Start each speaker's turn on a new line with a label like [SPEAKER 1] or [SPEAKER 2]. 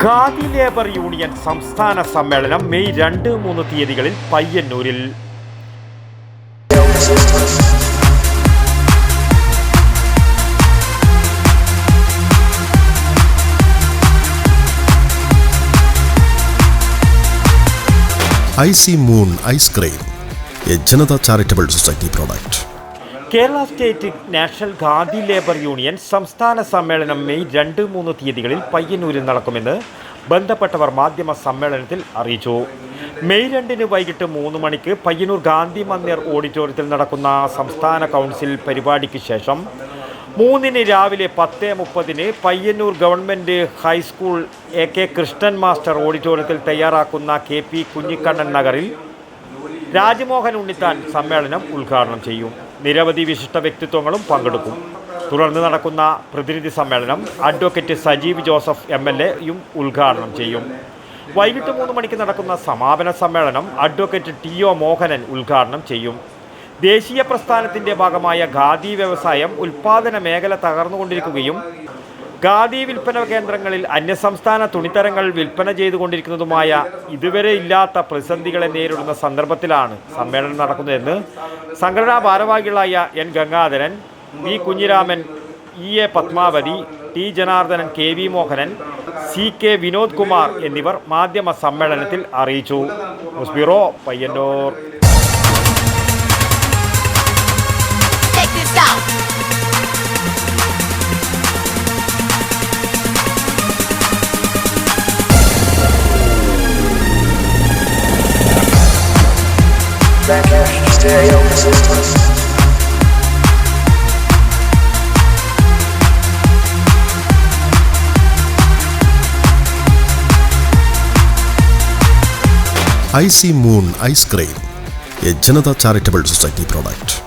[SPEAKER 1] Khadi labour union സംസ്ഥാന സമ്മേളനം May 2-3 തീയതികളിൽ പയ്യന്നൂരിൽ.
[SPEAKER 2] Icy Moon ice cream, A Janata charitable society product.
[SPEAKER 1] Kerala state national khadi labour union സംസ്ഥാന സമ്മേളനം മെയ് 2-3 തീയതികളിൽ പയ്യന്നൂരിൽ നടക്കുമെന്ന് ബന്ധപ്പെട്ടവർ മാധ്യമ സമ്മേളനത്തിൽ അറിയിച്ചു. മെയ് 2 വൈകിട്ട് 3 മണിക്ക് പയ്യന്നൂർ ഗാന്ധി മന്ദിർ ഓഡിറ്റോറിയത്തിൽ നടക്കുന്ന സംസ്ഥാന കൗൺസിൽ പരിപാടിക്ക് ശേഷം 3 രാവിലെ 10:30 Payyanur government high school AK Krishnan master ഓഡിറ്റോറിയത്തിൽ തയ്യാറാക്കുന്ന KP കുഞ്ഞിക്കണ്ണൻ നഗറിൽ രാജ്മോഹൻ ഉണ്ണിത്താൻ സമ്മേളനം ഉദ്ഘാടനം ചെയ്യും. നിരവധി വിശിഷ്ട വ്യക്തിത്വങ്ങളും പങ്കെടുക്കും. തുടർന്ന് നടക്കുന്ന പ്രതിനിധി സമ്മേളനം അഡ്വക്കേറ്റ് സജീവ് ജോസഫ് MLA ഉദ്ഘാടനം ചെയ്യും. വൈകിട്ട് 3 മണിക്ക് നടക്കുന്ന സമാപന സമ്മേളനം അഡ്വക്കേറ്റ് TO മോഹനൻ ഉദ്ഘാടനം ചെയ്യും. ദേശീയ പ്രസ്ഥാനത്തിൻ്റെ ഭാഗമായ ഖാദി വ്യവസായം ഉൽപ്പാദന മേഖല തകർന്നുകൊണ്ടിരിക്കുകയും ഖാദി വിൽപ്പന കേന്ദ്രങ്ങളിൽ അന്യസംസ്ഥാന തുണിത്തരങ്ങൾ വിൽപ്പന ചെയ്തുകൊണ്ടിരിക്കുന്നതുമായ ഇതുവരെ ഇല്ലാത്ത പ്രതിസന്ധികളെ നേരിടുന്ന സന്ദർഭത്തിലാണ് സമ്മേളനം നടക്കുന്നതെന്ന് സംഘടനാ ഭാരവാഹികളായ N Gangadharan, V Kunhiraman, EA Padmavati, T Janardhanan, KV Mohanan, CK Vinod Kumar എന്നിവർ മാധ്യമ സമ്മേളനത്തിൽ അറിയിച്ചു. News bureau, Payyannur.
[SPEAKER 3] Stereo Systems.
[SPEAKER 2] Icy Moon ice cream, A Janata charitable society product.